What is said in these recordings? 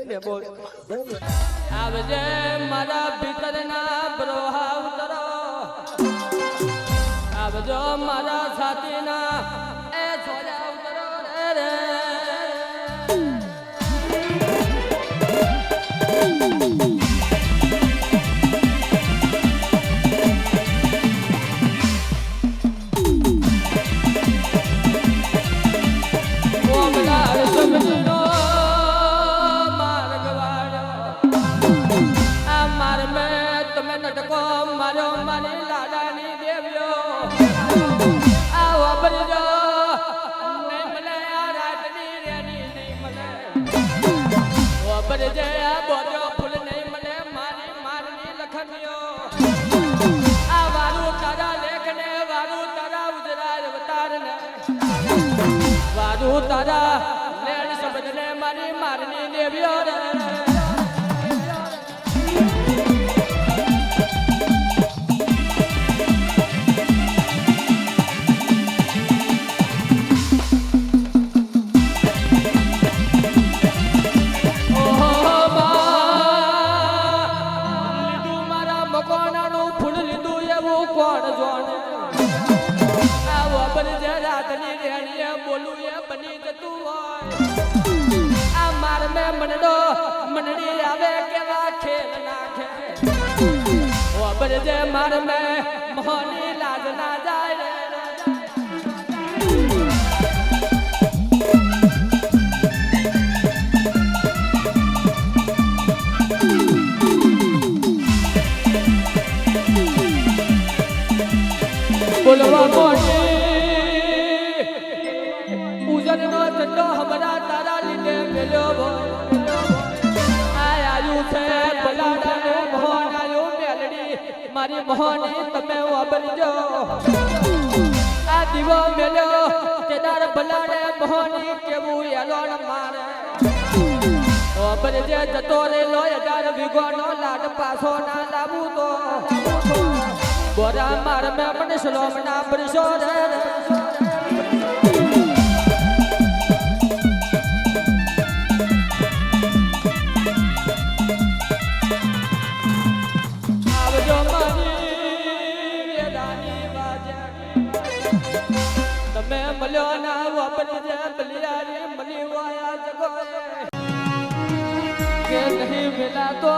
ને બોલ આવજે મારા ભીતરના બ્રોહા ઉતરો આવજો મારા છાતીના એ છોડા ઉતરો રે તારા લેણ સમજને મારી મારની દેવ્યો રે मनडी आवे केवा खेल नाखे ओ बरजे मार में मोहनी लाज ना जाए बोलवा कोनी उजन नो चंदो हमरा तारा लीने मिलो भो मारी मोहनी तमे वाबरजो आ दीवो मेलो केदार बलाड़े मोहनी केवू येलोण मारे वाबरजे जतो रे लो यदार विगोनो लाड पासो ना लाबू तो बोरा मार में मन सलोम ना बरसो रे मलो ना वापरी जे बलियारी मली वाया जगो के नहीं मिला तो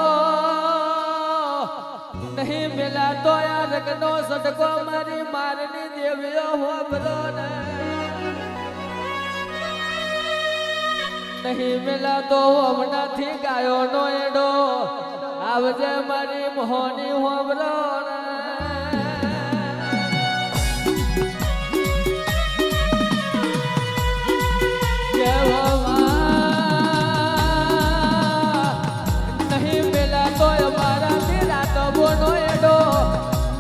यार रगनो सटको मारी मारनी देवियो हो बलो ने नहीं मिला तो हमना थी गायो नो एडो आवजे मारी मोहनी हो बलो ने नहीं मिला तो हमारा तेरा तो बोनो एडो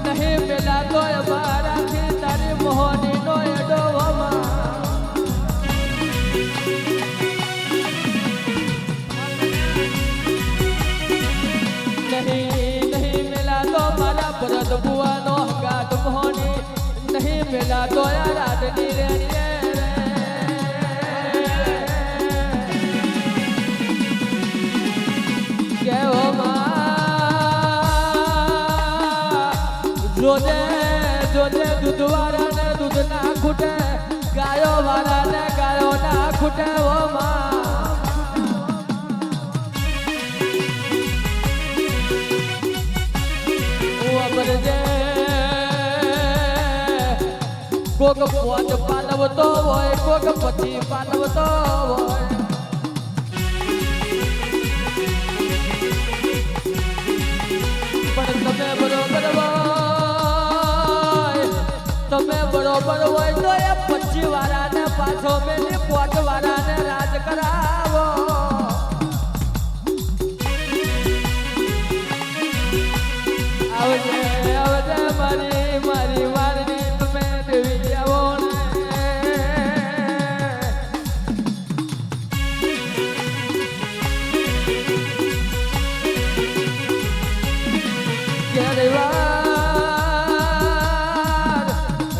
नहीं मिला तो हमारा तारी मोहनी नो एडो वमा नहीं मिला तो हमारा भरत बुआ नो गाट मोहनी नहीं मिला तो यार आदनी रे जोजे दूध वाला ने दूध ना खुटे गायो वाला ने गायो ना खुटे वो माँ वो बरजे कोक पोच पालव तो वो कोक पची पालव तो वो पर तमे बरोबर તમે બરોબર હોય તો એ 25 વાળાને પાછો મેલી પોટ વાળાને રાજ કરાવો આવજે આવજે મારી વારની તમે દેવી આવો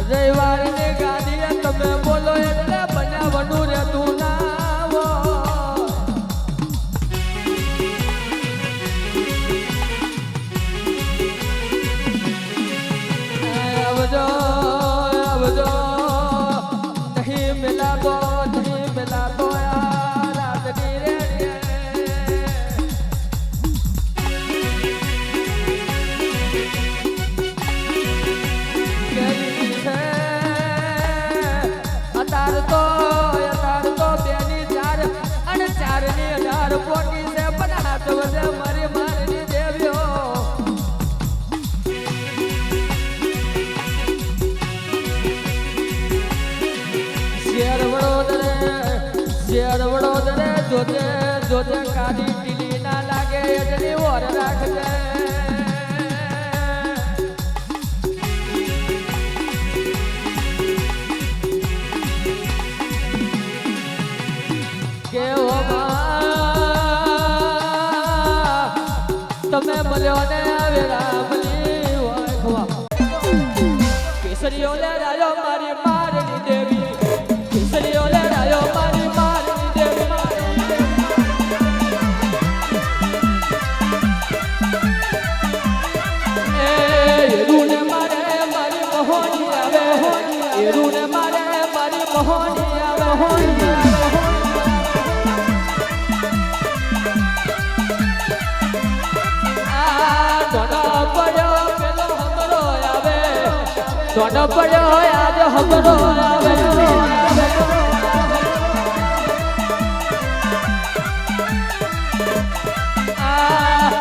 રવિવાર ની ગાડી તમે બોલો એટલે બનાવવાનું રહેતું ના હોય મિલાતો આ રાતની રે અતાર તો બેની 4 અને 4 ની 18 પોટી છે પણ હાથ વધે મારી મારની દેવ્યો શેર વડોદરે જોજે કાળી ટીલી ના લાગે એટલી ઓર રાખજે તમે મળ્યો ને વેરામલી હોય ખવા કેસરીઓ લે રાયો મારી મારની દેવી કેસરીઓ લે રાયો મારી મારની દેવી એ રૂને મારે મારી મોહની આવે એ રૂને મારે મારી મોહની આવે હોની સોનો પડ્યો આજ હમરો આવે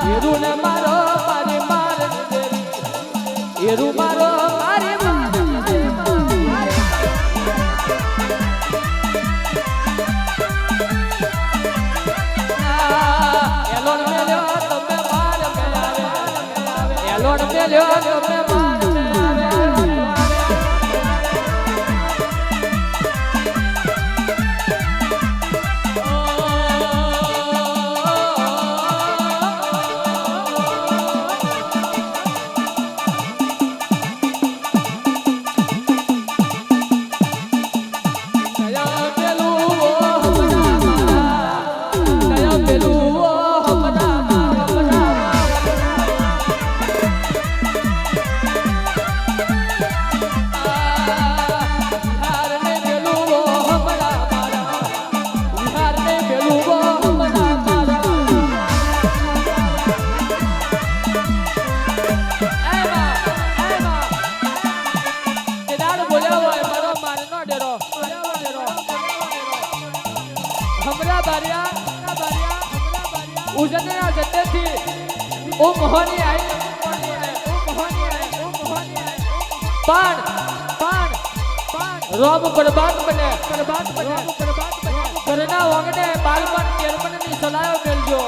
હીરું ને મારો મારી મારની દેવી હીરું મારો મારી મારની દેવી એલોન મેલ્યો તમે માર મેલાવે એલોન મેલ્યો તમે માર ઉજનના જન્નતથી ઓ મોહની આઈ પણ રોમ બરબાદ બને ઘરના વાંગને બાળપણ કેરમનની સલાહ મેલજો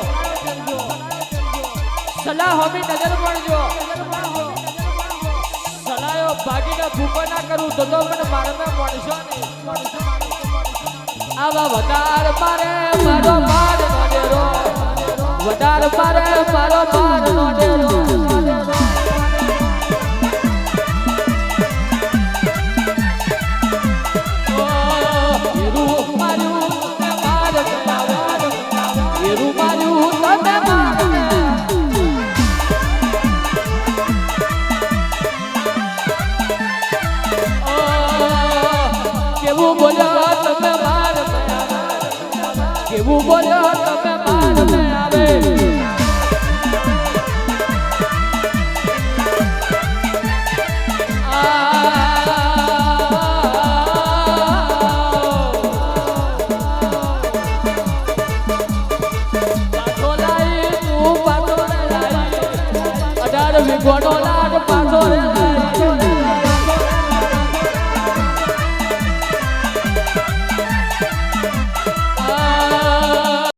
સલાહ હોમી નજર મળજો સલાહો ભાગીને ભૂકો ના કરું તો મને મારમે મળશો નહીં આવા વધાર મારે મારો માર નો ડેરો વધાર મારે મારો માર નો ડેરો હીરું માર્યું તમે માર હીરું માર્યું તમે માર કેવું બોલ્યો તમે માર કેવું બોલ્યો